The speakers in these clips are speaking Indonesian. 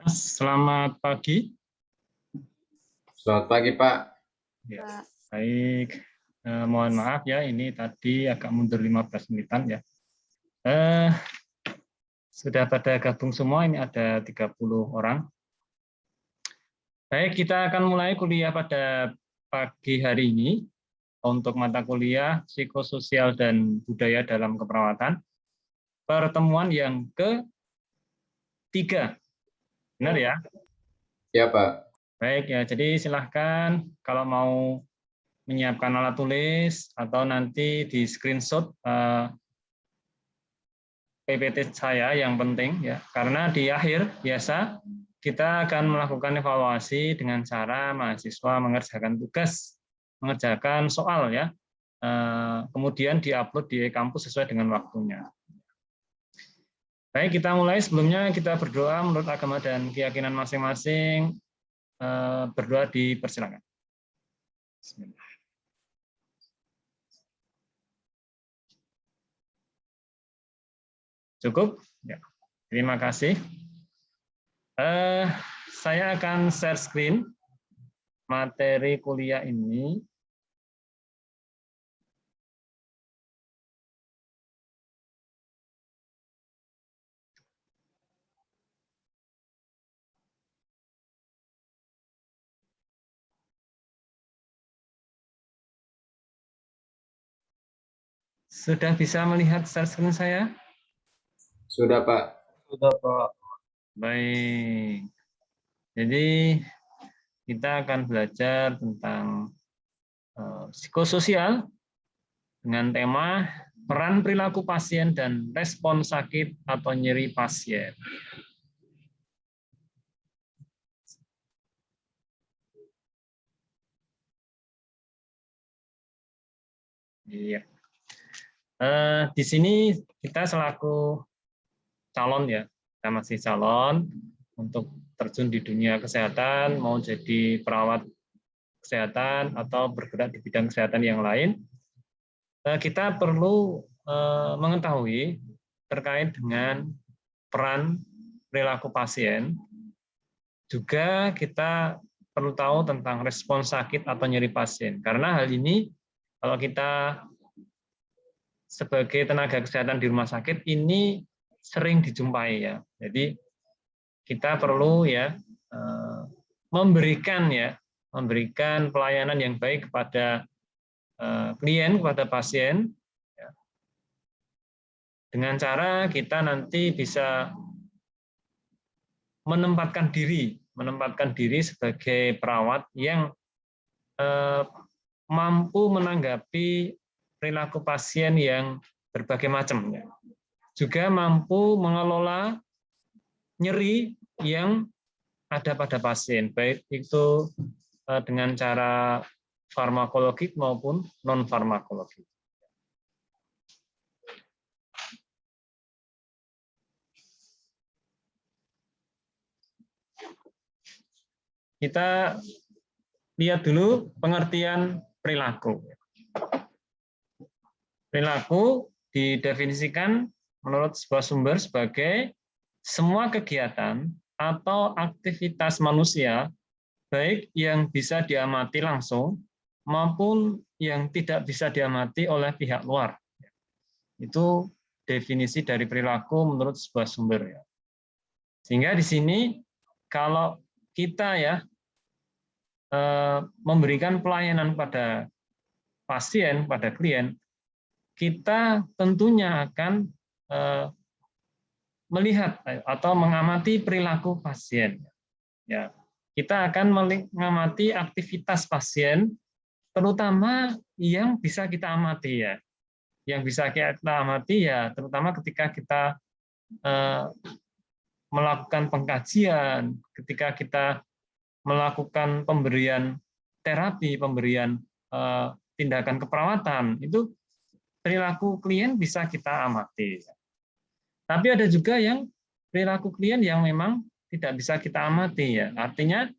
Selamat pagi. Selamat pagi, Pak. Ya, baik. Mohon maaf ya, ini tadi agak mundur 15 menitan ya. Sudah pada gabung semua, ini ada 30 orang. Baik, kita akan mulai kuliah pada pagi hari ini untuk mata kuliah Psikososial dan Budaya dalam Keperawatan. Pertemuan yang ketiga. Benar ya? Ya, Pak. Baik ya, jadi silahkan kalau mau menyiapkan alat tulis atau nanti di screenshot PPT saya yang penting ya, karena di akhir biasa kita akan melakukan evaluasi dengan cara mahasiswa mengerjakan tugas, mengerjakan soal ya, kemudian diupload di kampus sesuai dengan waktunya. Baik, kita mulai. Sebelumnya kita berdoa menurut agama dan keyakinan masing-masing. Berdoa dipersilakan. Bismillah. Cukup? Ya. Terima kasih. Saya akan share screen materi kuliah ini. Sudah bisa melihat share screen saya? Sudah, Pak. Sudah, Pak. Baik. Jadi kita akan belajar tentang psikososial dengan tema peran perilaku pasien dan respon sakit atau nyeri pasien. Iya. Di sini kita selaku calon ya, kita masih calon untuk terjun di dunia kesehatan, mau jadi perawat kesehatan atau bergerak di bidang kesehatan yang lain, kita perlu mengetahui terkait dengan peran perilaku pasien. Juga kita perlu tahu tentang respon sakit atau nyeri pasien. Karena hal ini kalau kita sebagai tenaga kesehatan di rumah sakit ini sering dijumpai ya. Jadi kita perlu ya memberikan pelayanan yang baik kepada klien, kepada pasien ya, dengan cara kita nanti bisa menempatkan diri sebagai perawat yang mampu menanggapi perilaku pasien yang berbagai macam ya. Juga mampu mengelola nyeri yang ada pada pasien, baik itu dengan cara farmakologik maupun non farmakologik. Kita lihat dulu pengertian perilaku. Perilaku didefinisikan menurut sebuah sumber sebagai semua kegiatan atau aktivitas manusia, baik yang bisa diamati langsung maupun yang tidak bisa diamati oleh pihak luar. Itu definisi dari perilaku menurut sebuah sumber. Sehingga di sini kalau kita ya memberikan pelayanan pada pasien, pada klien, kita tentunya akan melihat atau mengamati perilaku pasien. Ya, kita akan mengamati aktivitas pasien, terutama yang bisa kita amati ya. Yang bisa kita amati ya, terutama ketika kita melakukan pengkajian, ketika kita melakukan pemberian terapi, pemberian tindakan keperawatan, itu perilaku klien bisa kita amati. Tapi ada juga yang perilaku klien yang memang tidak bisa kita amati ya. Artinya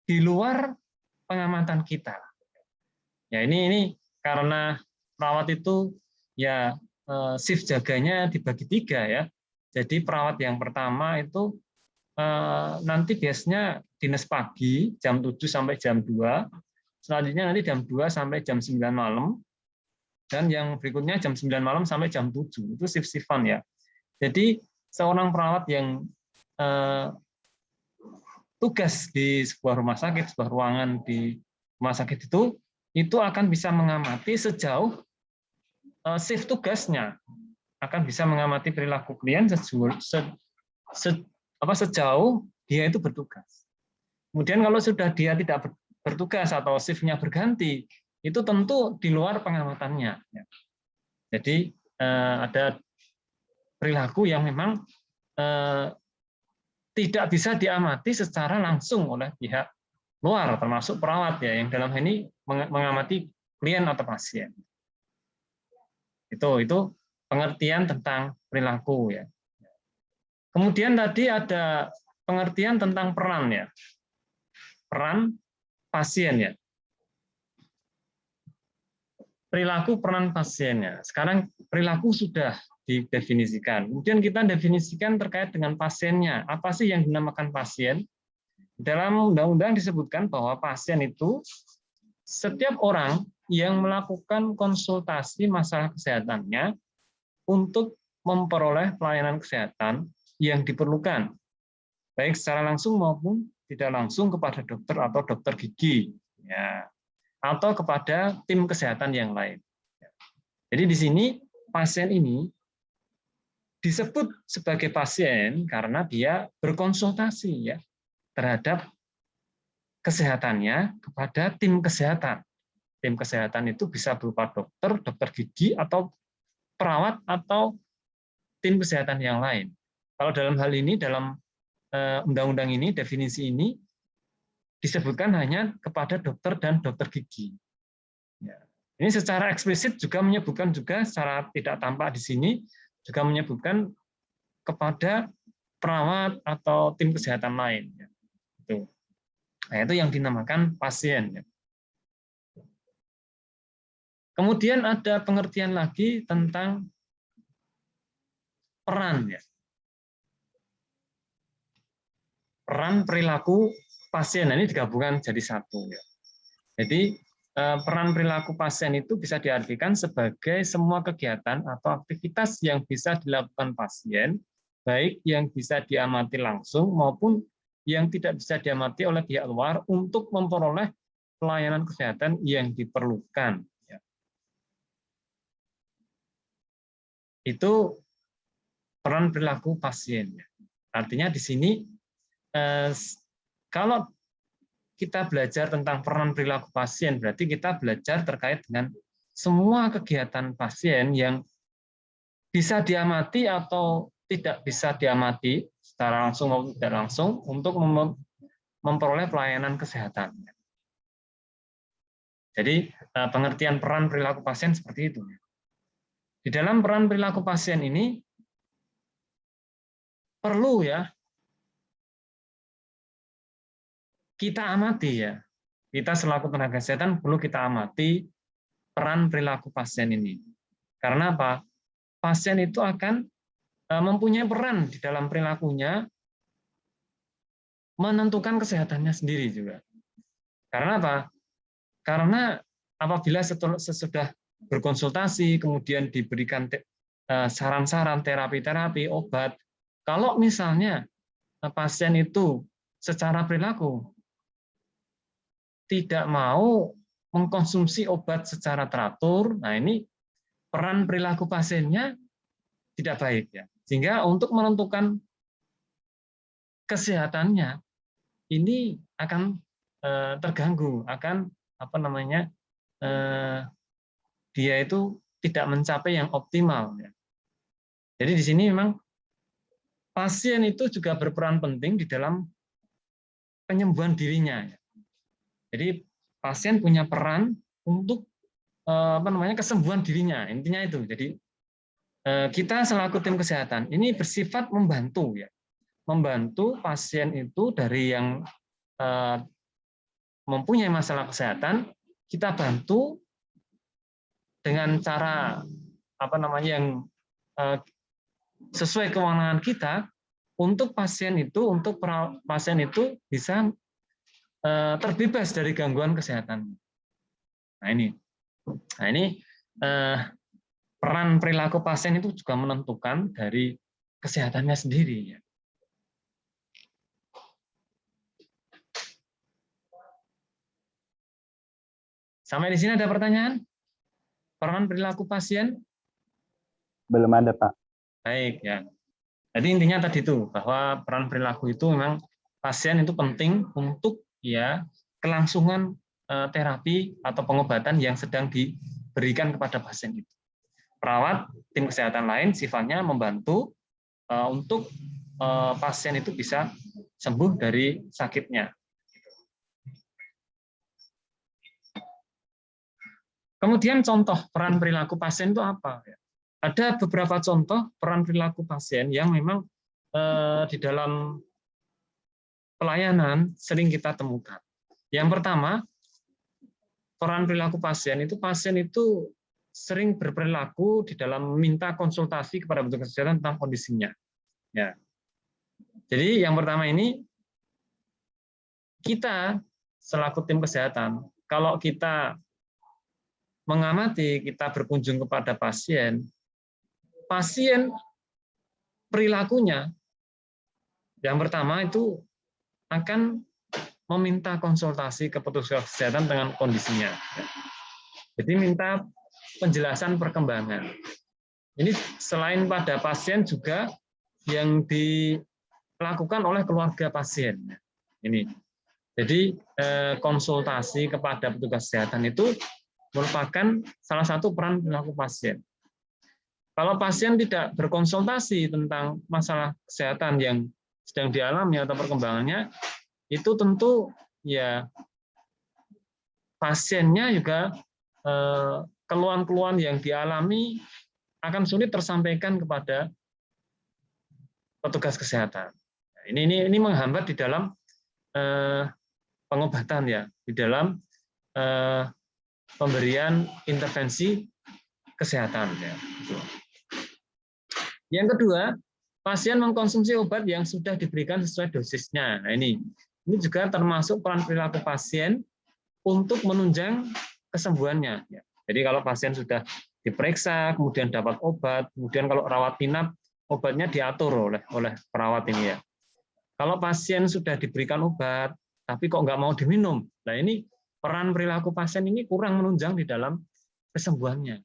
di luar pengamatan kita. Ya ini karena perawat itu ya shift jaganya dibagi 3 ya. Jadi perawat yang pertama itu nanti biasanya dinas pagi jam 7 sampai jam 2, selanjutnya nanti jam 2 sampai jam 9 malam, dan yang berikutnya jam 9 malam sampai jam 7. Itu shift-shiftan ya. Jadi seorang perawat yang tugas di sebuah rumah sakit, sebuah ruangan di rumah sakit itu akan bisa mengamati sejauh shift tugasnya, akan bisa mengamati perilaku klien sejauh dia itu bertugas. Kemudian kalau sudah dia tidak bertugas atau shift-nya berganti, itu tentu di luar pengamatannya. Jadi ada perilaku yang memang tidak bisa diamati secara langsung oleh pihak luar, termasuk perawat ya, yang dalam hal ini mengamati klien atau pasien. Itu pengertian tentang perilaku ya. Kemudian tadi ada pengertian tentang peran ya, peran pasien ya. Perilaku peran pasiennya. Sekarang perilaku sudah didefinisikan. Kemudian kita definisikan terkait dengan pasiennya. Apa sih yang dinamakan pasien? Dalam undang-undang disebutkan bahwa pasien itu setiap orang yang melakukan konsultasi masalah kesehatannya untuk memperoleh pelayanan kesehatan yang diperlukan, baik secara langsung maupun tidak langsung kepada dokter atau dokter gigi, ya, atau kepada tim kesehatan yang lain. Jadi di sini pasien ini disebut sebagai pasien karena dia berkonsultasi ya terhadap kesehatannya kepada tim kesehatan. Tim kesehatan itu bisa berupa dokter, dokter gigi, atau perawat, atau tim kesehatan yang lain. Kalau dalam hal ini, dalam undang-undang ini, definisi ini disebutkan hanya kepada dokter dan dokter gigi. Ya. Ini secara eksplisit juga menyebutkan juga secara tidak tampak di sini juga menyebutkan kepada perawat atau tim kesehatan lain. Nah, itu yang dinamakan pasien. Kemudian ada pengertian lagi tentang peran. Peran perilaku pasien, ini digabungkan jadi satu. Jadi peran perilaku pasien itu bisa diartikan sebagai semua kegiatan atau aktivitas yang bisa dilakukan pasien, baik yang bisa diamati langsung maupun yang tidak bisa diamati oleh pihak luar untuk memperoleh pelayanan kesehatan yang diperlukan. Itu peran perilaku pasien. Artinya di sini kalau kita belajar tentang peran perilaku pasien, berarti kita belajar terkait dengan semua kegiatan pasien yang bisa diamati atau tidak bisa diamati secara langsung maupun tidak langsung untuk memperoleh pelayanan kesehatan. Jadi pengertian peran perilaku pasien seperti itu. Di dalam peran perilaku pasien ini perlu ya kita amati ya. Kita selaku tenaga kesehatan perlu kita amati peran perilaku pasien ini. Karena apa? Pasien itu akan mempunyai peran di dalam perilakunya menentukan kesehatannya sendiri juga. Karena apa? Karena apabila sesudah berkonsultasi, kemudian diberikan saran-saran, terapi-terapi, obat, kalau misalnya pasien itu secara perilaku tidak mau mengkonsumsi obat secara teratur, nah ini peran perilaku pasiennya tidak baik ya. Sehingga untuk menentukan kesehatannya ini akan terganggu, akan dia itu tidak mencapai yang optimal. Jadi di sini memang pasien itu juga berperan penting di dalam penyembuhan dirinya. Jadi pasien punya peran untuk kesembuhan dirinya, intinya itu. Jadi kita selaku tim kesehatan ini bersifat membantu ya, membantu pasien itu dari yang mempunyai masalah kesehatan, kita bantu dengan cara yang sesuai kewenangan kita untuk pasien itu bisa terbebas dari gangguan kesehatan. Nah ini peran perilaku pasien itu juga menentukan dari kesehatannya sendiri. Sampai di sini ada pertanyaan? Peran perilaku pasien? Belum ada, Pak. Baik, ya. Jadi intinya tadi itu bahwa peran perilaku itu memang pasien itu penting untuk ya kelangsungan terapi atau pengobatan yang sedang diberikan kepada pasien itu. Perawat, tim kesehatan lain sifatnya membantu untuk pasien itu bisa sembuh dari sakitnya. Kemudian contoh peran perilaku pasien itu apa? Ada beberapa contoh peran perilaku pasien yang memang di dalam pelayanan sering kita temukan. Yang pertama, peran perilaku pasien itu sering berperilaku di dalam meminta konsultasi kepada petugas kesehatan tentang kondisinya. Ya. Jadi yang pertama ini, kita selaku tim kesehatan, kalau kita mengamati, kita berkunjung kepada pasien perilakunya yang pertama itu akan meminta konsultasi ke petugas kesehatan dengan kondisinya. Jadi minta penjelasan perkembangan. Ini selain pada pasien juga yang dilakukan oleh keluarga pasien. Ini. Jadi konsultasi kepada petugas kesehatan itu merupakan salah satu peran perilaku pasien. Kalau pasien tidak berkonsultasi tentang masalah kesehatan yang sedang dialami atau perkembangannya, itu tentu ya pasiennya juga keluhan-keluhan yang dialami akan sulit tersampaikan kepada petugas kesehatan. Ini menghambat di dalam pengobatan ya, di dalam pemberian intervensi kesehatan ya. Yang kedua, pasien mengkonsumsi obat yang sudah diberikan sesuai dosisnya. Nah, ini juga termasuk peran perilaku pasien untuk menunjang kesembuhannya. Jadi kalau pasien sudah diperiksa, kemudian dapat obat, kemudian kalau rawat inap, obatnya diatur oleh perawat ini ya. Kalau pasien sudah diberikan obat, tapi kok nggak mau diminum, nah ini peran perilaku pasien ini kurang menunjang di dalam kesembuhannya.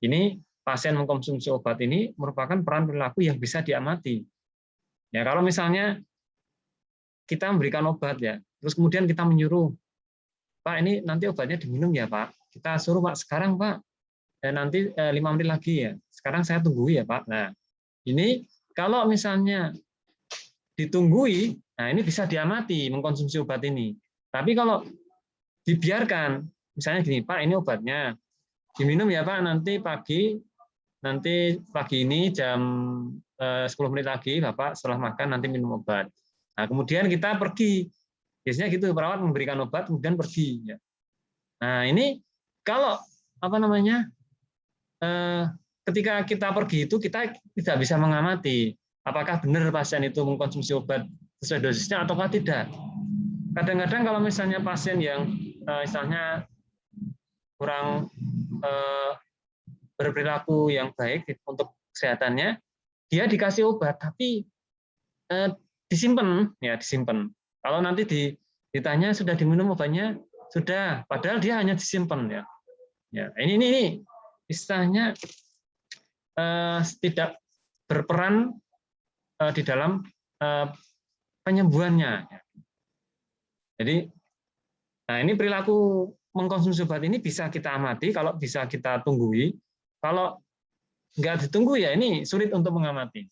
Ini pasien mengkonsumsi obat ini merupakan peran perilaku yang bisa diamati. Ya kalau misalnya kita memberikan obat ya, terus kemudian kita menyuruh, Pak ini nanti obatnya diminum ya Pak. Kita suruh Pak sekarang Pak, nanti 5 menit lagi ya. Sekarang saya tunggu ya Pak. Nah ini kalau misalnya ditunggui, nah ini bisa diamati mengkonsumsi obat ini. Tapi kalau dibiarkan, misalnya gini, Pak ini obatnya diminum ya Pak, nanti pagi ini jam 10 menit lagi Bapak setelah makan nanti minum obat. Nah kemudian kita pergi, biasanya gitu perawat memberikan obat kemudian pergi. Nah ini kalau ketika kita pergi itu kita tidak bisa mengamati apakah benar pasien itu mengkonsumsi obat sesuai dosisnya ataukah tidak. Kadang-kadang kalau misalnya pasien yang misalnya kurang berperilaku yang baik untuk kesehatannya, dia dikasih obat tapi disimpan. Kalau nanti ditanya sudah diminum obatnya, sudah, padahal dia hanya disimpan ya. Ini istilahnya tidak berperan di dalam penyembuhannya. Jadi, nah ini perilaku mengkonsumsi obat ini bisa kita amati, kalau bisa kita tunggui. Kalau nggak ditunggu ya ini sulit untuk mengamati.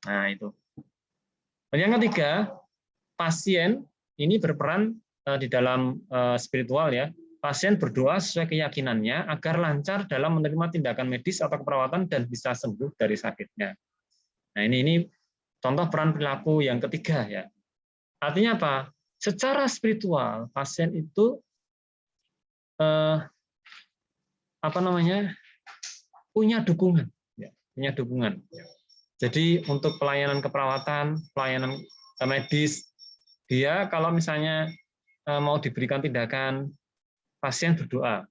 Nah itu. Yang ketiga, pasien ini berperan di dalam spiritual ya. Pasien berdoa sesuai keyakinannya agar lancar dalam menerima tindakan medis atau keperawatan dan bisa sembuh dari sakitnya. Nah ini contoh peran perilaku yang ketiga ya. Artinya apa? Secara spiritual pasien itu punya dukungan. punya dukungan. Jadi untuk pelayanan keperawatan, pelayanan medis, dia kalau misalnya mau diberikan tindakan, pasien berdoa.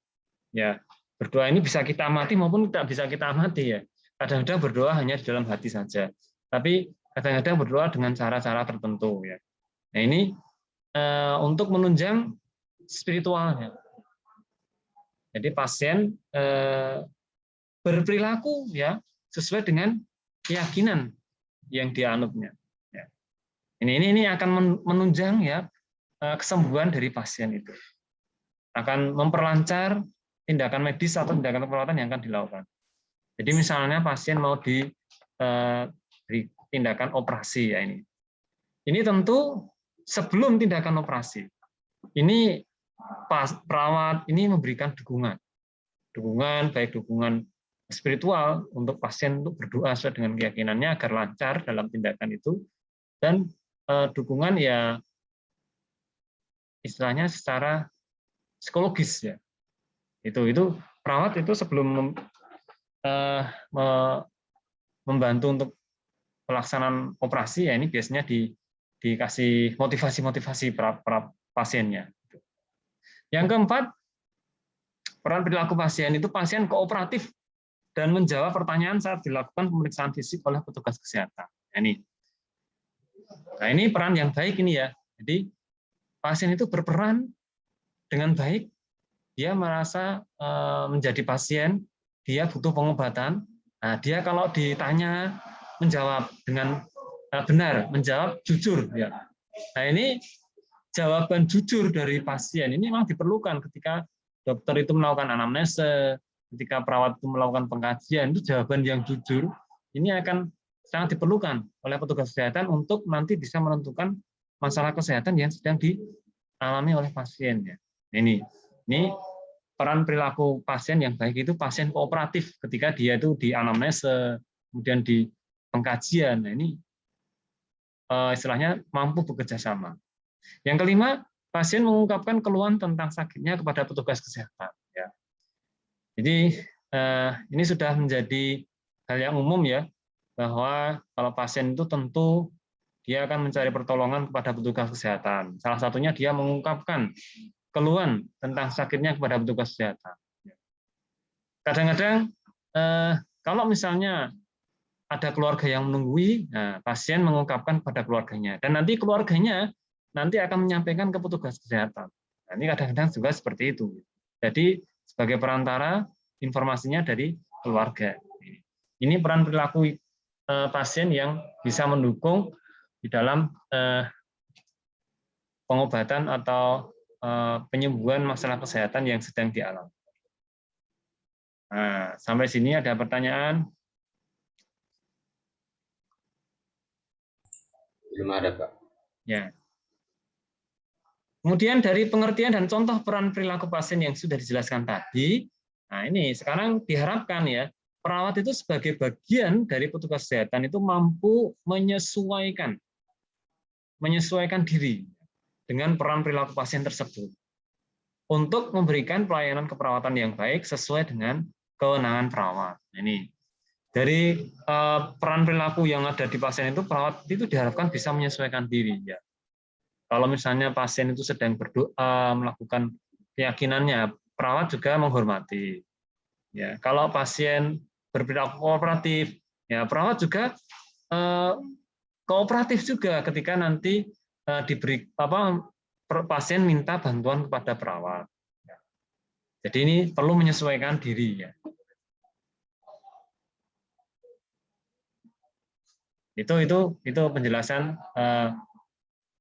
Ya, berdoa ini bisa kita amati maupun tidak bisa kita amati ya. Kadang-kadang berdoa hanya di dalam hati saja. Tapi kadang-kadang berdoa dengan cara-cara tertentu ya. Nah, ini untuk menunjang spiritualnya. Jadi pasien berperilaku ya sesuai dengan keyakinan yang dianutnya. Ya. Ini akan menunjang ya kesembuhan dari pasien itu. Akan memperlancar tindakan medis atau tindakan perawatan yang akan dilakukan. Jadi misalnya pasien mau diberi tindakan operasi ya ini. Ini tentu sebelum tindakan operasi. Ini perawat ini memberikan dukungan baik dukungan spiritual untuk pasien untuk berdoa sesuai dengan keyakinannya agar lancar dalam tindakan itu, dan dukungan ya istilahnya secara psikologis ya. Itu perawat itu sebelum membantu untuk pelaksanaan operasi ya ini biasanya dikasih motivasi para pasiennya. Yang keempat, peran perilaku pasien itu pasien kooperatif dan menjawab pertanyaan saat dilakukan pemeriksaan fisik oleh petugas kesehatan. Nah, ini peran yang baik ini ya. Jadi pasien itu berperan dengan baik, dia merasa menjadi pasien, dia butuh pengobatan. Nah, dia kalau ditanya menjawab dengan benar, menjawab jujur ya. Nah, ini jawaban jujur dari pasien ini memang diperlukan ketika dokter itu melakukan anamnese, ketika perawat itu melakukan pengkajian, itu jawaban yang jujur ini akan sangat diperlukan oleh petugas kesehatan untuk nanti bisa menentukan masalah kesehatan yang sedang dialami oleh pasiennya. Ini peran perilaku pasien yang baik itu pasien kooperatif ketika dia itu di anamnese, kemudian di pengkajian. Nah, ini istilahnya mampu bekerja sama. Yang kelima, pasien mengungkapkan keluhan tentang sakitnya kepada petugas kesehatan. Ya. Jadi ini sudah menjadi hal yang umum ya, bahwa kalau pasien itu tentu dia akan mencari pertolongan kepada petugas kesehatan. Salah satunya dia mengungkapkan keluhan tentang sakitnya kepada petugas kesehatan. Kadang-kadang kalau misalnya ada keluarga yang menunggui, nah, pasien mengungkapkan kepada keluarganya, dan nanti keluarganya nanti akan menyampaikan ke petugas kesehatan. Nah, ini kadang-kadang juga seperti itu. Jadi sebagai perantara informasinya dari keluarga. Ini peran perilaku pasien yang bisa mendukung di dalam pengobatan atau penyembuhan masalah kesehatan yang sedang dialami. Nah, sampai sini ada pertanyaan? Belum ada, Pak. Ya. Kemudian dari pengertian dan contoh peran perilaku pasien yang sudah dijelaskan tadi, nah ini sekarang diharapkan ya, perawat itu sebagai bagian dari petugas kesehatan itu mampu menyesuaikan diri dengan peran perilaku pasien tersebut untuk memberikan pelayanan keperawatan yang baik sesuai dengan kewenangan perawat. Ini dari peran perilaku yang ada di pasien itu, perawat itu diharapkan bisa menyesuaikan diri ya. Kalau misalnya pasien itu sedang berdoa, melakukan keyakinannya, perawat juga menghormati. Ya, kalau pasien berperilaku kooperatif, ya perawat juga kooperatif juga ketika nanti diberi pasien minta bantuan kepada perawat. Jadi ini perlu menyesuaikan diri ya. Itu penjelasan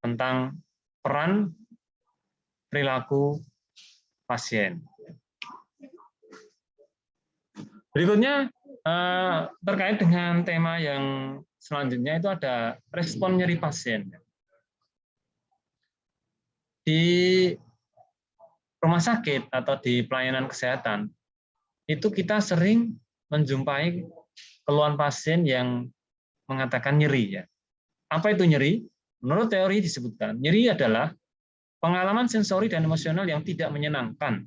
tentang peran perilaku pasien. Berikutnya terkait dengan tema yang selanjutnya itu ada respon nyeri pasien. Di rumah sakit atau di pelayanan kesehatan itu kita sering menjumpai keluhan pasien yang mengatakan nyeri ya. Apa itu nyeri? Menurut teori disebutkan, nyeri adalah pengalaman sensori dan emosional yang tidak menyenangkan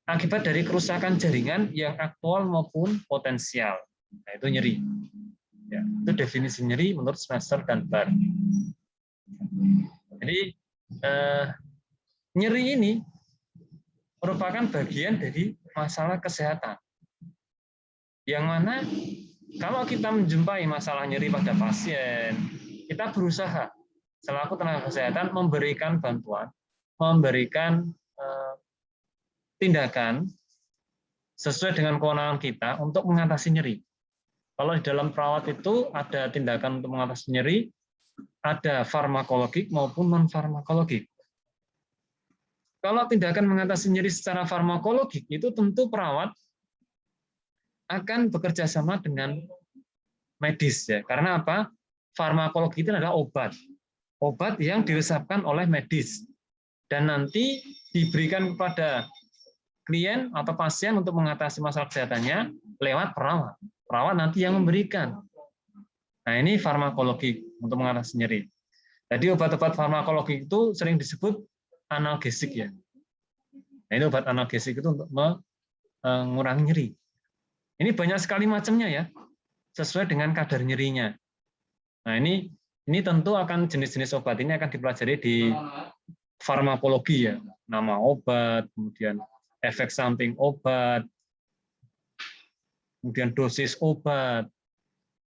akibat dari kerusakan jaringan yang aktual maupun potensial. Nah, itu nyeri. Ya, itu definisi nyeri menurut Schweitzer dan Barr. Jadi nyeri ini merupakan bagian dari masalah kesehatan. Yang mana kalau kita menjumpai masalah nyeri pada pasien, kita berusaha selaku tenaga kesehatan memberikan bantuan, memberikan tindakan sesuai dengan kewenangan kita untuk mengatasi nyeri. Kalau di dalam perawat itu ada tindakan untuk mengatasi nyeri, ada farmakologik maupun non-farmakologik. Kalau tindakan mengatasi nyeri secara farmakologik itu tentu perawat akan bekerja sama dengan medis ya. Karena apa? Farmakologi itu adalah obat. Obat yang diresepkan oleh medis dan nanti diberikan kepada klien atau pasien untuk mengatasi masalah kesehatannya lewat perawat. Perawat nanti yang memberikan. Nah, ini farmakologi untuk mengatasi nyeri. Jadi obat-obat farmakologi itu sering disebut analgesik ya. Nah, ini obat analgesik itu untuk mengurangi nyeri. Ini banyak sekali macamnya ya, sesuai dengan kadar nyerinya. Nah, ini tentu akan jenis-jenis obat ini akan dipelajari di farmakologi ya, nama obat, kemudian efek samping obat, kemudian dosis obat.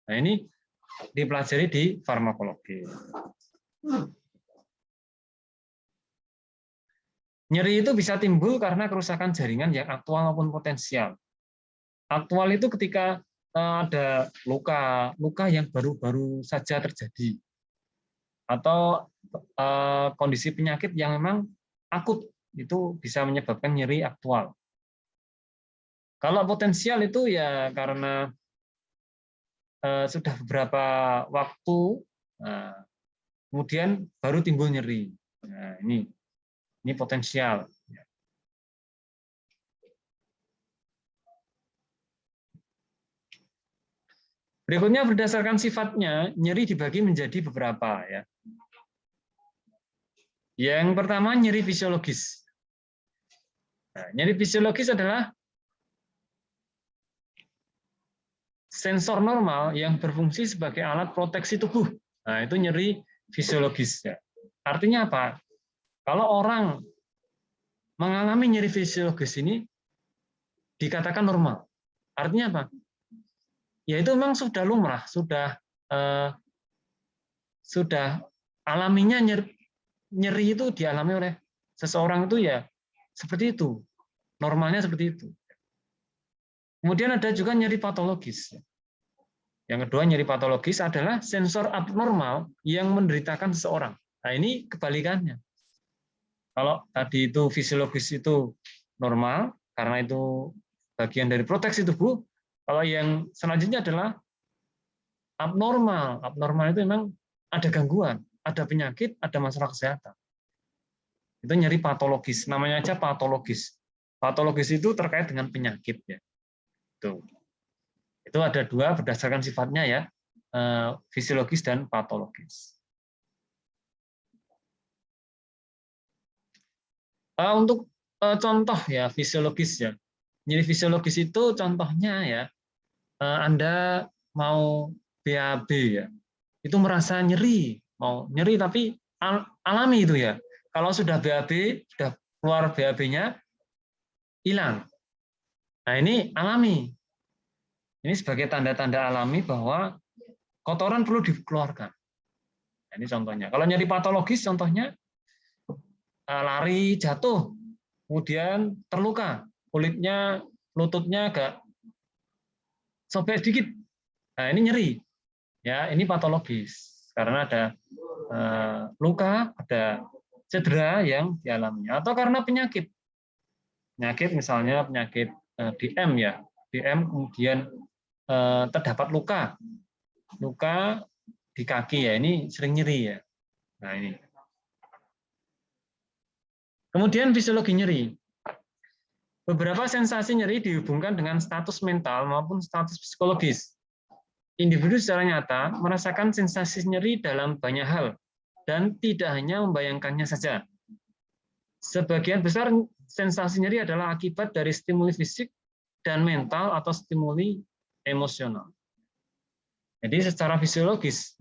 Nah, ini dipelajari di farmakologi. Nyeri itu bisa timbul karena kerusakan jaringan yang aktual maupun potensial. Aktual itu ketika ada luka yang baru-baru saja terjadi, atau kondisi penyakit yang memang akut, itu bisa menyebabkan nyeri aktual. Kalau potensial itu ya karena sudah beberapa waktu, kemudian baru timbul nyeri. Nah, ini potensial. Berikutnya berdasarkan sifatnya, nyeri dibagi menjadi beberapa ya. Yang pertama nyeri fisiologis. Nah, nyeri fisiologis adalah sensor normal yang berfungsi sebagai alat proteksi tubuh. Nah, itu nyeri fisiologis ya. Artinya apa? Kalau orang mengalami nyeri fisiologis ini dikatakan normal. Artinya apa? Ya itu memang sudah lumrah, sudah alaminya nyeri itu dialami oleh seseorang itu ya seperti itu, normalnya seperti itu. Kemudian ada juga nyeri patologis. Yang kedua nyeri patologis adalah sensor abnormal yang menderitakan seseorang. Nah, ini kebalikannya. Kalau tadi itu fisiologis itu normal karena itu bagian dari proteksi tubuh. Kalau yang selanjutnya adalah abnormal. Abnormal itu memang ada gangguan, ada penyakit, ada masalah kesehatan. Itu nyeri patologis, namanya aja patologis. Patologis itu terkait dengan penyakit ya. Itu ada dua berdasarkan sifatnya ya, fisiologis dan patologis. Untuk contoh ya fisiologis ya. Nyeri fisiologis itu contohnya ya, Anda mau BAB ya, itu merasa nyeri, mau nyeri tapi alami itu ya. Kalau sudah BAB, sudah keluar BAB-nya, hilang. Nah ini alami. Ini sebagai tanda-tanda alami bahwa kotoran perlu dikeluarkan. Nah, ini contohnya. Kalau nyeri patologis, contohnya lari jatuh, kemudian terluka, kulitnya, lututnya agak sobek sedikit. Nah, ini nyeri. Ya, ini patologis karena ada luka, ada cedera yang dialaminya atau karena penyakit. Penyakit misalnya penyakit DM ya. DM kemudian terdapat luka di kaki ya, ini sering nyeri ya. Nah, ini. Kemudian fisiologi nyeri. Beberapa sensasi nyeri dihubungkan dengan status mental maupun status psikologis. Individu secara nyata merasakan sensasi nyeri dalam banyak hal dan tidak hanya membayangkannya saja. Sebagian besar sensasi nyeri adalah akibat dari stimuli fisik dan mental atau stimuli emosional. Jadi secara fisiologis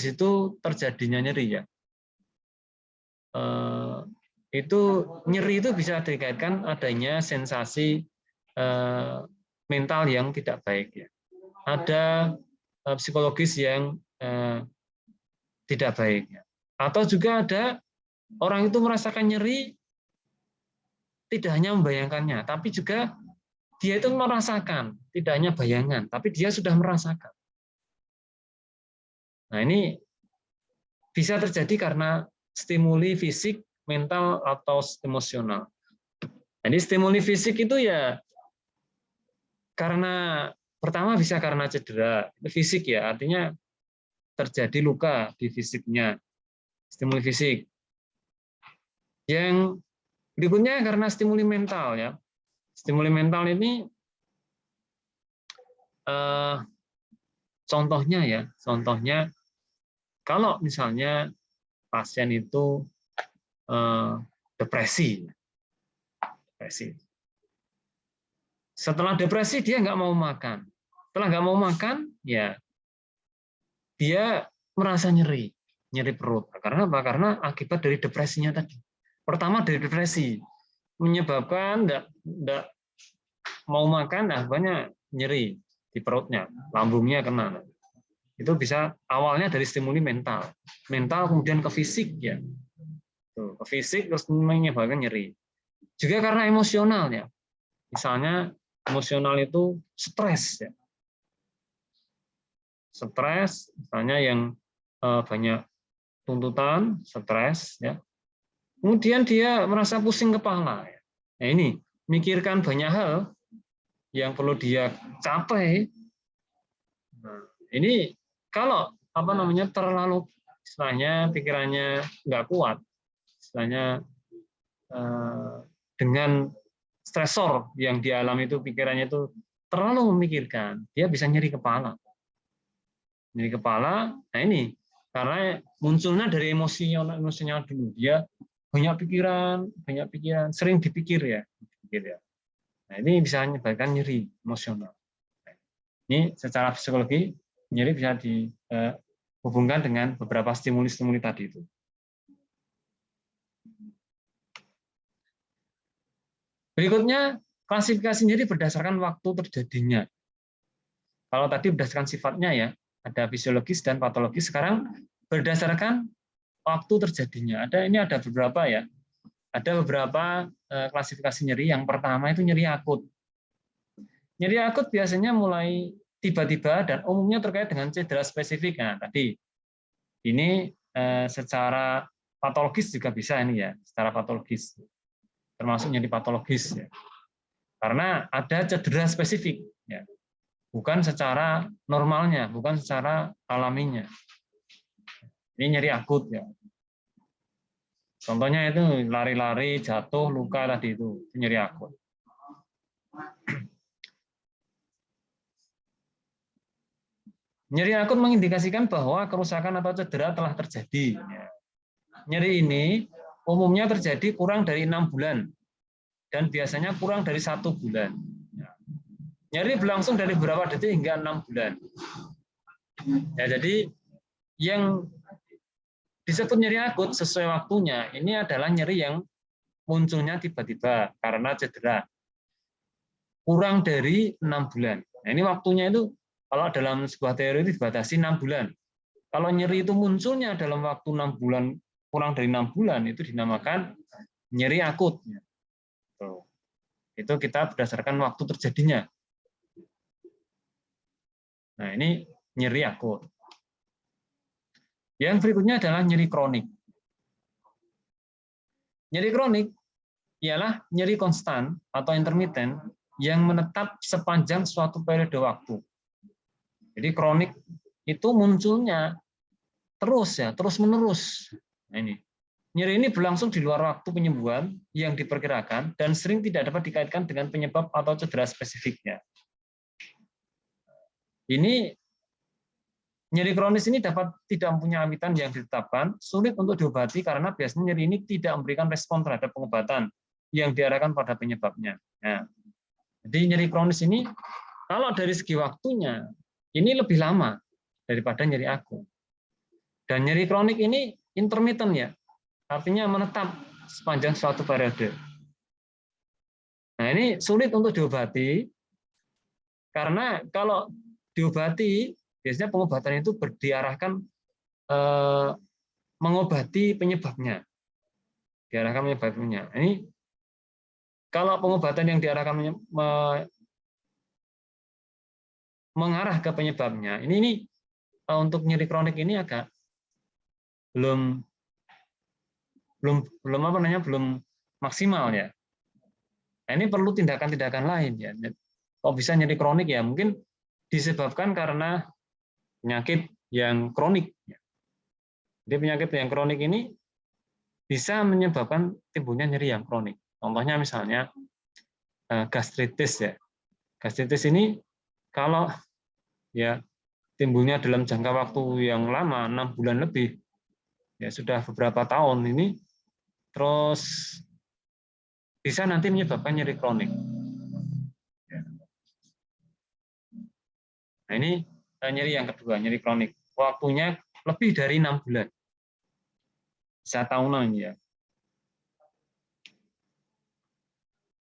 itu terjadinya nyeri ya. Itu nyeri itu bisa dikaitkan adanya sensasi mental yang tidak baik ya. Ada psikologis yang tidak baik ya. Atau juga ada orang itu merasakan nyeri tidak hanya membayangkannya, tapi juga dia itu merasakan, tidak hanya bayangan, tapi dia sudah merasakan. Nah, ini bisa terjadi karena stimuli fisik, mental, atau emosional. Jadi stimuli fisik itu ya karena pertama bisa karena cedera fisik ya, artinya terjadi luka di fisiknya, stimuli fisik. Yang berikutnya karena stimuli mental ya. Stimuli mental ini contohnya kalau misalnya pasien itu depresi. Setelah depresi dia nggak mau makan. Setelah nggak mau makan, ya dia merasa nyeri perut. Karena apa? Karena akibat dari depresinya tadi. Pertama dari depresi menyebabkan nggak mau makan, banyak nyeri di perutnya, lambungnya kena. Itu bisa awalnya dari stimuli mental kemudian ke fisik ya. Ke fisik terus menyebabkan nyeri. Juga karena emosional ya. Misalnya emosional itu stres ya. Stres misalnya yang banyak tuntutan, stres ya. Kemudian dia merasa pusing kepala. Nah, ini mikirkan banyak hal yang perlu dia capai. Nah, ini kalau terlalu istilahnya pikirannya nggak kuat, istilahnya dengan stresor yang dialami itu pikirannya itu terlalu memikirkan, dia bisa nyeri kepala. Nyeri kepala, nah ini karena munculnya dari emosinya dulu, dia banyak pikiran, sering dipikir ya. Nah, ini bisa menyebabkan nyeri emosional. Ini secara psikologi nyeri bisa dihubungkan dengan beberapa stimuli-stimuli tadi itu. Berikutnya, klasifikasi nyeri berdasarkan waktu terjadinya. Kalau tadi berdasarkan sifatnya ya, ada fisiologis dan patologis. Sekarang berdasarkan waktu terjadinya. Ada beberapa ya. Ada beberapa klasifikasi nyeri. Yang pertama itu nyeri akut. Nyeri akut biasanya mulai tiba-tiba dan umumnya terkait dengan cedera spesifik. Nah, tadi ini secara patologis juga bisa ini ya, secara patologis. Termasuk nyeri patologis ya. Karena ada cedera spesifik ya. Bukan secara normalnya, bukan secara alaminya. Ini nyeri akut ya. Contohnya itu lari-lari, jatuh, luka tadi itu nyeri akut. Nyeri akut mengindikasikan bahwa kerusakan atau cedera telah terjadi. Nyeri ini umumnya terjadi kurang dari 6 bulan dan biasanya kurang dari 1 bulan. Nyeri berlangsung dari beberapa detik hingga 6 bulan. Ya, jadi yang disebut nyeri akut sesuai waktunya ini adalah nyeri yang munculnya tiba-tiba karena cedera. Kurang dari 6 bulan. Nah, ini waktunya itu kalau dalam sebuah teori itu dibatasi 6 bulan. Kalau nyeri itu munculnya dalam waktu 6 bulan, kurang dari 6 bulan, itu dinamakan nyeri akut. Itu kita berdasarkan waktu terjadinya. Nah, ini nyeri akut. Yang berikutnya adalah nyeri kronik. Nyeri kronik ialah nyeri konstan atau intermiten yang menetap sepanjang suatu periode waktu. Jadi kronik itu munculnya terus-menerus. Nah, ini. Nyeri ini berlangsung di luar waktu penyembuhan yang diperkirakan dan sering tidak dapat dikaitkan dengan penyebab atau cedera spesifiknya. Ini nyeri kronis ini tidak mempunyai amitan yang ditetapkan, sulit untuk diobati karena biasanya nyeri ini tidak memberikan respon terhadap pengobatan yang diarahkan pada penyebabnya. Nah, jadi nyeri kronis ini kalau dari segi waktunya ini lebih lama daripada nyeri akut. Dan nyeri kronik ini intermittent ya, artinya menetap sepanjang suatu periode. Nah, ini sulit untuk diobati karena kalau diobati biasanya pengobatan itu diarahkan mengobati penyebabnya. Diarahkan penyebabnya. Ini kalau pengobatan yang diarahkan mengarah ke penyebabnya, ini untuk nyeri kronik ini agak belum maksimal ya. Nah, ini perlu tindakan-tindakan lain ya. Kok bisa nyeri kronik ya? Mungkin disebabkan karena penyakit yang kronik. Jadi penyakit yang kronik ini bisa menyebabkan timbulnya nyeri yang kronik. Contohnya misalnya gastritis ya. Gastritis ini kalau ya timbulnya dalam jangka waktu yang lama, 6 bulan lebih, ya sudah beberapa tahun ini, terus bisa nanti menyebabkan nyeri kronik. Nah, ini nyeri yang kedua, nyeri kronik. Waktunya lebih dari 6 bulan. Bisa tahunan ya.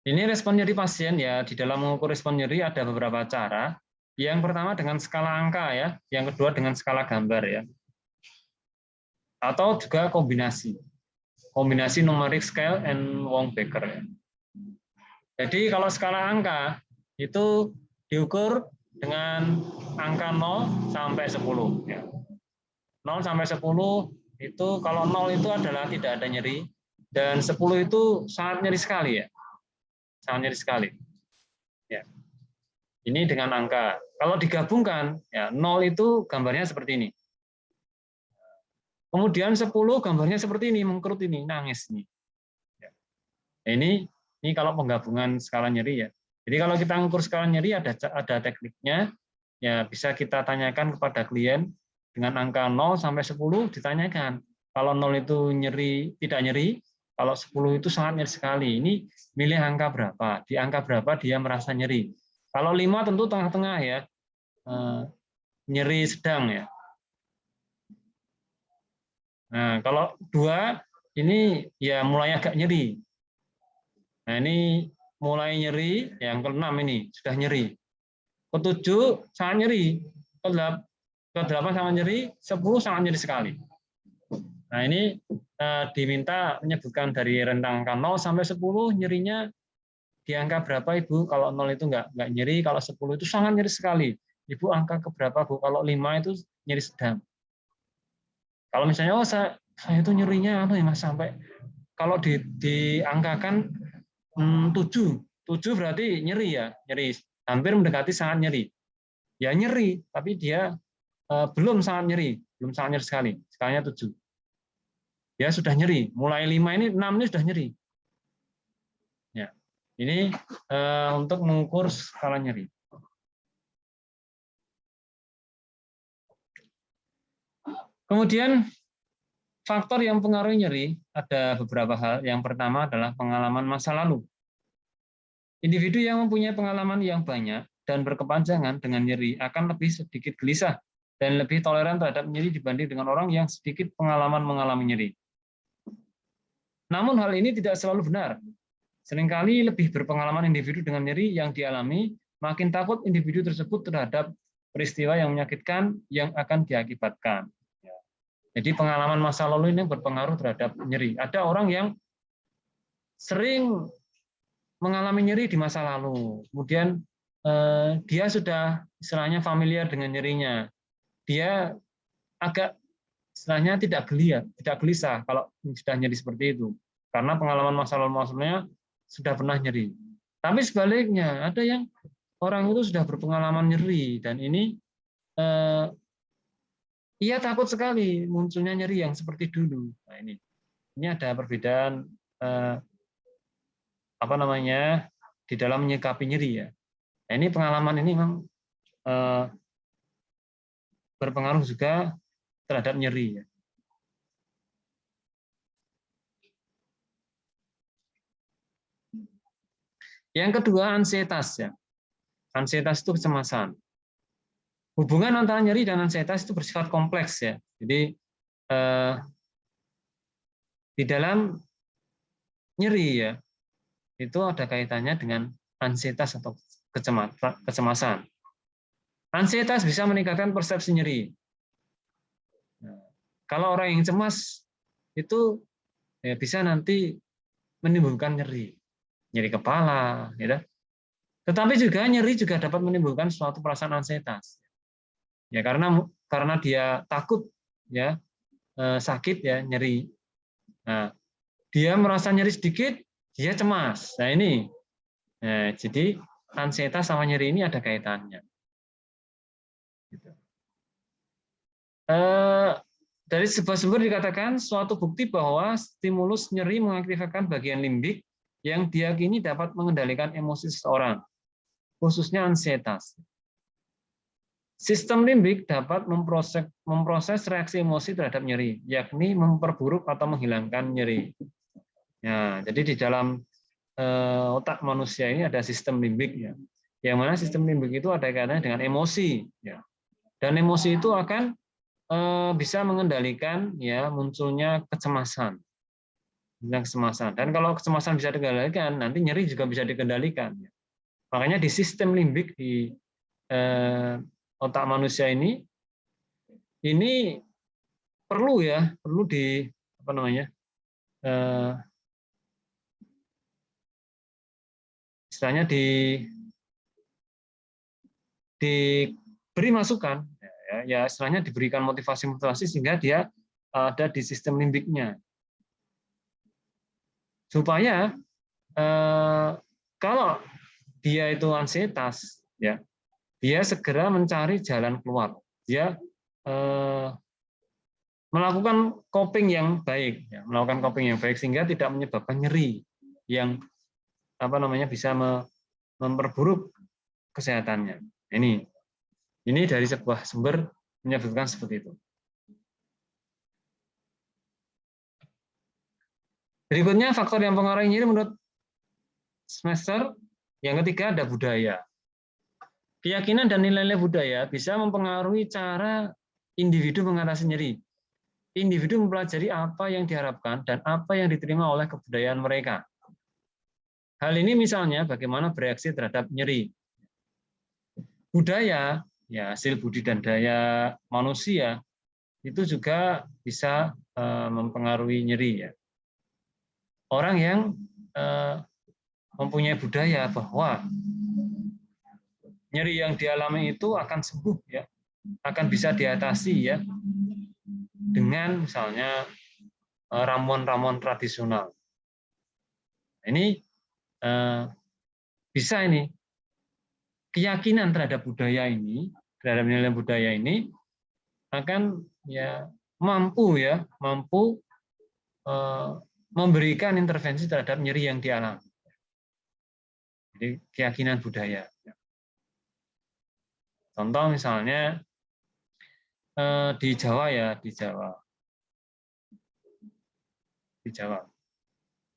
Ini respon nyeri pasien ya, di dalam mengukur respon nyeri ada beberapa cara. Yang pertama dengan skala angka ya, yang kedua dengan skala gambar ya. Atau juga kombinasi numeric scale and Wong-Baker ya. Jadi kalau skala angka itu diukur dengan angka 0 sampai 10 ya. 0 sampai 10 itu kalau 0 itu adalah tidak ada nyeri dan 10 itu sangat nyeri sekali ya. Sangat nyeri sekali. Ya. Ini dengan angka. Kalau digabungkan ya 0 itu gambarnya seperti ini. Kemudian 10 gambarnya seperti ini, mengkerut ini, nangis nih. Nah, ini kalau penggabungan skala nyeri ya. Jadi kalau kita mengukur skala nyeri ada tekniknya, ya bisa kita tanyakan kepada klien dengan angka 0 sampai 10 ditanyakan. Kalau 0 itu nyeri, tidak nyeri, kalau 10 itu sangat nyeri sekali. Ini milih angka berapa? Di angka berapa dia merasa nyeri? Kalau 5 tentu tengah-tengah ya, nyeri sedang ya. Nah, kalau 2 ini ya mulai agak nyeri. Nah, ini mulai nyeri, yang ke-6 ini sudah nyeri. Ke-7 sangat nyeri. Ke-8 sangat nyeri, 10 sangat nyeri sekali. Nah, ini diminta menyebutkan dari rentang angka 0 sampai 10 nyerinya di angka berapa Ibu? Kalau 0 itu enggak nyeri, kalau 10 itu sangat nyeri sekali. Ibu angka ke berapa Bu? Kalau 5 itu nyeri sedang. Kalau misalnya saya itu nyerinya ya Mas sampai kalau diangkakan 7 berarti nyeri ya, nyeri hampir mendekati sangat nyeri. Ya nyeri, tapi dia belum sangat nyeri sekali. Skalanya 7. Ya sudah nyeri. Mulai 5 ini 6 ini sudah nyeri. Ya. Ini untuk mengukur skala nyeri. Kemudian faktor yang mempengaruhi nyeri ada beberapa hal. Yang pertama adalah pengalaman masa lalu. Individu yang mempunyai pengalaman yang banyak dan berkepanjangan dengan nyeri akan lebih sedikit gelisah dan lebih toleran terhadap nyeri dibanding dengan orang yang sedikit pengalaman mengalami nyeri. Namun hal ini tidak selalu benar. Seringkali lebih berpengalaman individu dengan nyeri yang dialami, makin takut individu tersebut terhadap peristiwa yang menyakitkan yang akan diakibatkan. Jadi pengalaman masa lalu ini berpengaruh terhadap nyeri. Ada orang yang sering mengalami nyeri di masa lalu, kemudian dia sudah istilahnya familiar dengan nyerinya. Dia agak istilahnya tidak gelisah kalau sudah nyeri seperti itu, karena pengalaman masa lalu maksudnya sudah pernah nyeri. Tapi sebaliknya ada yang orang itu sudah berpengalaman nyeri dan ini ia takut sekali munculnya nyeri yang seperti dulu. Nah, ini ada perbedaan di dalam menyikapi nyeri ya. Nah, ini pengalaman ini memang berpengaruh juga terhadap nyeri ya. Yang kedua ansietas ya. Ansietas itu kecemasan. hubungan antara nyeri dan ansietas itu bersifat kompleks ya. Jadi di dalam nyeri ya itu ada kaitannya dengan ansietas atau kecemasan. Ansietas bisa meningkatkan persepsi nyeri. Nah, kalau orang yang cemas itu ya bisa nanti menimbulkan nyeri kepala, gitu. Tetapi juga nyeri juga dapat menimbulkan suatu perasaan ansietas. Ya karena dia takut ya sakit ya nyeri. Nah, dia merasa nyeri sedikit, dia cemas. Nah ini, jadi ansietas sama nyeri ini ada kaitannya. Gitu. Dari sebuah sumber dikatakan suatu bukti bahwa stimulus nyeri mengaktifkan bagian limbik yang diyakini dapat mengendalikan emosi seseorang, khususnya ansietas. Sistem limbik dapat memproses reaksi emosi terhadap nyeri, yakni memperburuk atau menghilangkan nyeri. Ya, jadi di dalam otak manusia ini ada sistem limbik ya. Yang mana sistem limbik itu ada kaitannya dengan emosi ya. Dan emosi itu akan bisa mengendalikan ya munculnya kecemasan. Dan kalau kecemasan bisa dikendalikan, nanti nyeri juga bisa dikendalikan. Makanya di sistem limbik di otak manusia ini perlu di apa namanya istilahnya diberi masukan ya istilahnya diberikan motivasi sehingga dia ada di sistem limbiknya supaya kalau dia itu ansietas ya dia segera mencari jalan keluar, dia melakukan coping yang baik ya, sehingga tidak menyebabkan nyeri yang bisa memperburuk kesehatannya. Ini dari sebuah sumber menyebutkan seperti itu. Berikutnya faktor yang mempengaruhi nyeri menurut semester yang ketiga ada budaya. Keyakinan dan nilai-nilai budaya bisa mempengaruhi cara individu mengatasi nyeri. Individu mempelajari apa yang diharapkan dan apa yang diterima oleh kebudayaan mereka. Hal ini misalnya bagaimana bereaksi terhadap nyeri. Budaya, ya hasil budi dan daya manusia itu juga bisa mempengaruhi nyeri ya. Orang yang mempunyai budaya bahwa nyeri yang dialami itu akan sembuh ya, akan bisa diatasi ya dengan misalnya ramuan-ramuan tradisional. Ini bisa ini keyakinan terhadap budaya ini, terhadap nilai budaya ini akan ya mampu memberikan intervensi terhadap nyeri yang dialami. Jadi keyakinan budaya. Contoh misalnya di Jawa ya, di Jawa.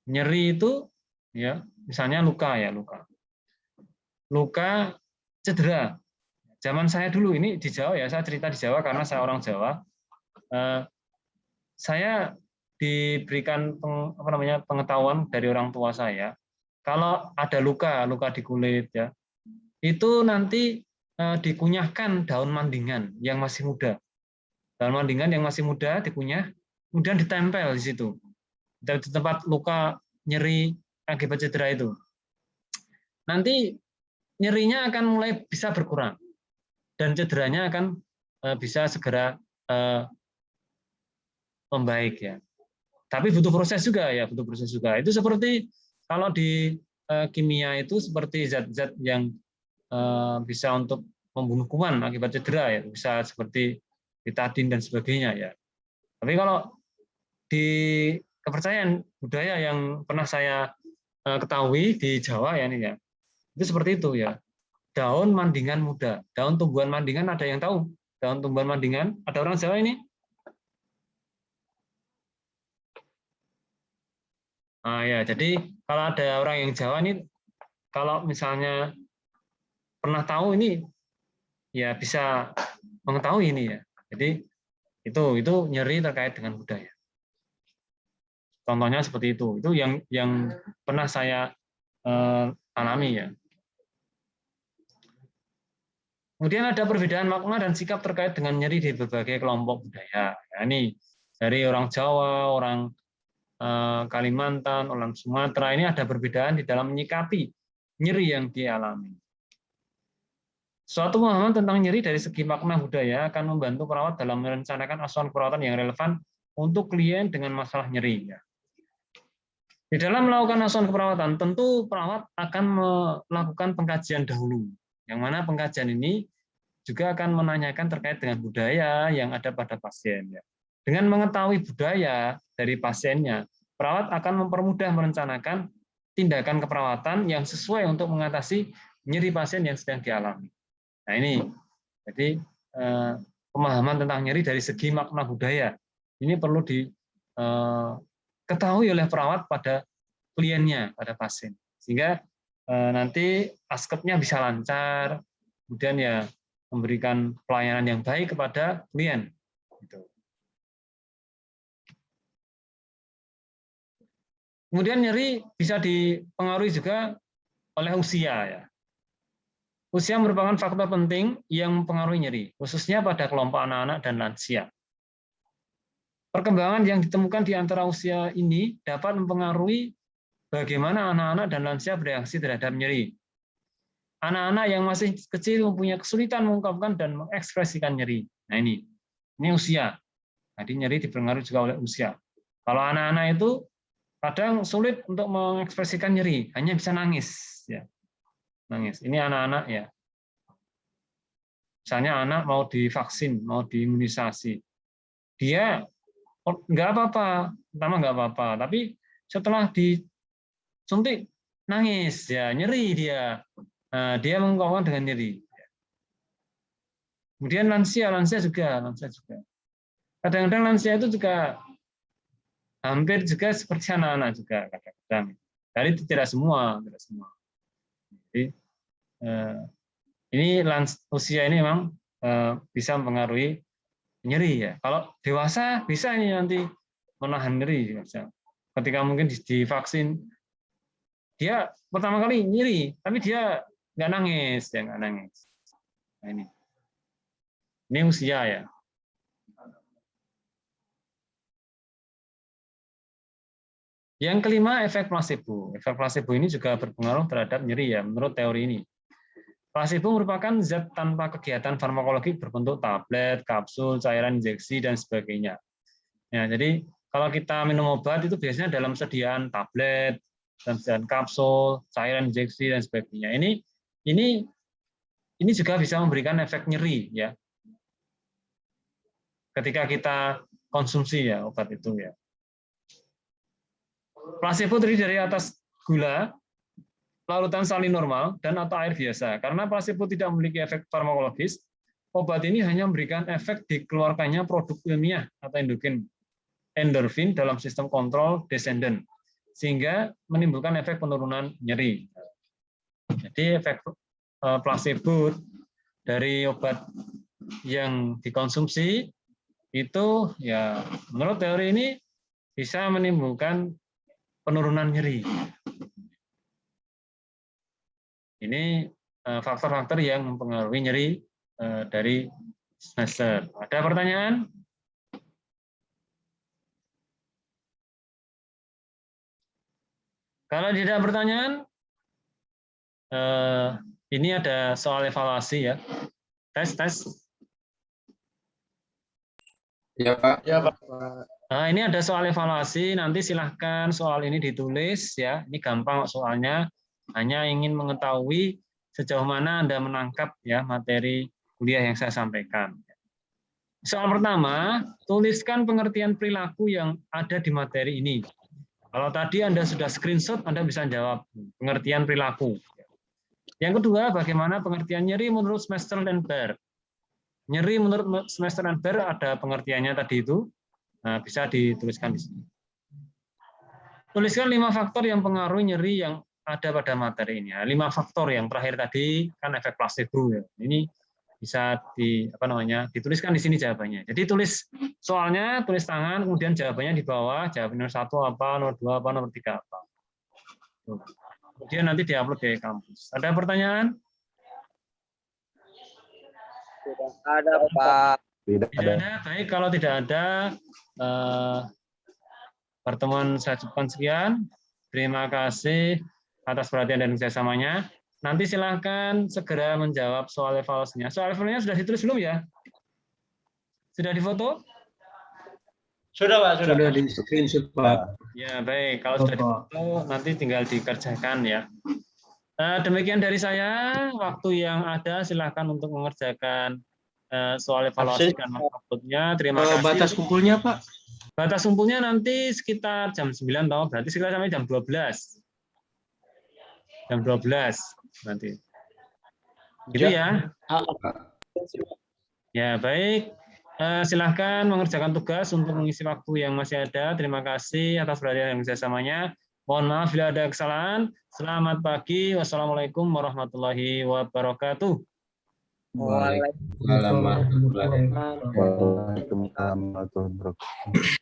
Nyeri itu ya, misalnya luka. Luka cedera. Zaman saya dulu ini di Jawa ya, saya cerita di Jawa karena saya orang Jawa. Saya diberikan pengetahuan dari orang tua saya, kalau ada luka di kulit ya, itu nanti dikunyahkan daun mandingan yang masih muda. Daun mandingan yang masih muda dikunyah, kemudian ditempel di situ. Di tempat luka nyeri akibat cedera itu. Nanti nyerinya akan mulai bisa berkurang dan cederanya akan bisa segera membaik ya. Tapi butuh proses juga. Itu seperti kalau di kimia itu seperti zat-zat yang bisa untuk membunuh kuman akibat cedera ya, bisa seperti betadin dan sebagainya ya. Tapi kalau di kepercayaan budaya yang pernah saya ketahui di Jawa ya ini ya, itu seperti itu ya. Daun mandingan muda, daun tumbuhan mandingan ada yang tahu? Daun tumbuhan mandingan, ada orang Jawa ini? Nah, ya, jadi kalau ada orang yang Jawa ini, kalau misalnya pernah tahu ini, ya bisa mengetahui ini ya. Jadi itu nyeri terkait dengan budaya. Contohnya seperti itu. Itu yang pernah saya alami ya. Kemudian ada perbedaan makna dan sikap terkait dengan nyeri di berbagai kelompok budaya. Ya, ini dari orang Jawa, orang Kalimantan, orang Sumatera, ini ada perbedaan di dalam menyikapi nyeri yang dialami. Suatu pemahaman tentang nyeri dari segi makna budaya akan membantu perawat dalam merencanakan asuhan perawatan yang relevan untuk klien dengan masalah nyeri. Di dalam melakukan asuhan keperawatan, tentu perawat akan melakukan pengkajian dahulu, yang mana pengkajian ini juga akan menanyakan terkait dengan budaya yang ada pada pasien. Dengan mengetahui budaya dari pasiennya, perawat akan mempermudah merencanakan tindakan keperawatan yang sesuai untuk mengatasi nyeri pasien yang sedang dialami. Nah ini, jadi pemahaman tentang nyeri dari segi makna budaya ini perlu diketahui oleh perawat pada kliennya, pada pasien, sehingga nanti askepnya bisa lancar, kemudian ya memberikan pelayanan yang baik kepada klien. Kemudian nyeri bisa dipengaruhi juga oleh usia ya. Usia merupakan faktor penting yang mempengaruhi nyeri, khususnya pada kelompok anak-anak dan lansia. Perkembangan yang ditemukan di antara usia ini dapat mempengaruhi bagaimana anak-anak dan lansia bereaksi terhadap nyeri. Anak-anak yang masih kecil mempunyai kesulitan mengungkapkan dan mengekspresikan nyeri. Nah ini usia. Jadi nyeri dipengaruhi juga oleh usia. Kalau anak-anak itu kadang sulit untuk mengekspresikan nyeri, hanya bisa nangis. Ya. Nangis. Ini anak-anak ya. Misalnya anak mau divaksin, mau diimunisasi, dia nggak apa-apa, pertama nggak apa-apa, tapi setelah disuntik nangis, ya nyeri dia. Nah, dia mengungkapkan dengan nyeri. Kemudian lansia juga. Kadang-kadang lansia itu juga hampir juga seperti anak-anak juga kadang-kadang. Jadi tidak semua. Jadi ini usia ini memang bisa mempengaruhi nyeri ya. Kalau dewasa bisa ini nanti menahan nyeri. Ketika mungkin divaksin, dia pertama kali nyeri, tapi dia nggak nangis, ya nggak nangis. Nah, ini usia ya. Yang kelima, efek placebo. Efek placebo ini juga berpengaruh terhadap nyeri ya, menurut teori ini. Placebo merupakan zat tanpa kegiatan farmakologi berbentuk tablet, kapsul, cairan injeksi, dan sebagainya. Ya, jadi kalau kita minum obat itu biasanya dalam sediaan tablet, dalam sediaan kapsul, cairan injeksi, dan sebagainya. Ini juga bisa memberikan efek nyeri ya. Ketika kita konsumsi ya obat itu ya. Placebo terdiri dari atas gula, larutan salin normal, dan atau air biasa. Karena placebo tidak memiliki efek farmakologis, obat ini hanya memberikan efek dikeluarkannya produk ilmiah atau endorfin dalam sistem kontrol descendant, sehingga menimbulkan efek penurunan nyeri. Jadi efek placebo dari obat yang dikonsumsi itu ya menurut teori ini bisa menimbulkan penurunan nyeri. Ini faktor-faktor yang mempengaruhi nyeri dari semester. Ada pertanyaan? Kalau tidak ada pertanyaan, ini ada soal evaluasi ya. Tes. Ya Pak. Ya Pak. Nah, ini ada soal evaluasi. Nanti silahkan soal ini ditulis ya. Ini gampang soalnya. Hanya ingin mengetahui sejauh mana Anda menangkap ya materi kuliah yang saya sampaikan. Soal pertama, tuliskan pengertian perilaku yang ada di materi ini. Kalau tadi Anda sudah screenshot, Anda bisa jawab pengertian perilaku. Yang kedua, bagaimana pengertian nyeri menurut Semester dan Baer. Nyeri menurut Semester dan Baer ada pengertiannya tadi itu. Nah, bisa dituliskan di sini. Tuliskan 5 faktor yang pengaruh nyeri yang ada pada materi ini. 5 faktor yang terakhir tadi kan efek placebo ya. Ini bisa dituliskan di sini jawabannya. Jadi tulis soalnya, tulis tangan, kemudian jawabannya di bawah, jawaban nomor 1 apa, nomor 2 apa, nomor 3 apa. Kemudian nanti diupload di kampus. Ada pertanyaan? Tidak ada, Pak. Tidak Tidak ada. ada. Baik, kalau tidak ada, pertemuan saya cukupkan sekian. Terima kasih atas perhatian dan kerjasamanya. Nanti silahkan segera menjawab soal evaluasinya. Soal evaluasinya sudah ditulis belum ya? Sudah difoto? Sudah, Pak, sudah. Sudah di screenshot, Pak. Ya, baik. Kalau sudah difoto, nanti tinggal dikerjakan ya. Demikian dari saya. Waktu yang ada silahkan untuk mengerjakan soal evaluasi dan uploadnya. Terima kasih. Batas kumpulnya, Pak? Batas kumpulnya nanti sekitar jam 9, toh. Berarti sekitar sampai jam 12. Jam 12 nanti. Gitu ya. Ya, baik. Silahkan mengerjakan tugas untuk mengisi waktu yang masih ada. Terima kasih atas perhatian dan kerjasamanya. Mohon maaf bila ada kesalahan. Selamat pagi. Wassalamualaikum warahmatullahi wabarakatuh. Waalaikumsalam warahmatullahi wabarakatuh. Waalaikumsalam warahmatullahi wabarakatuh.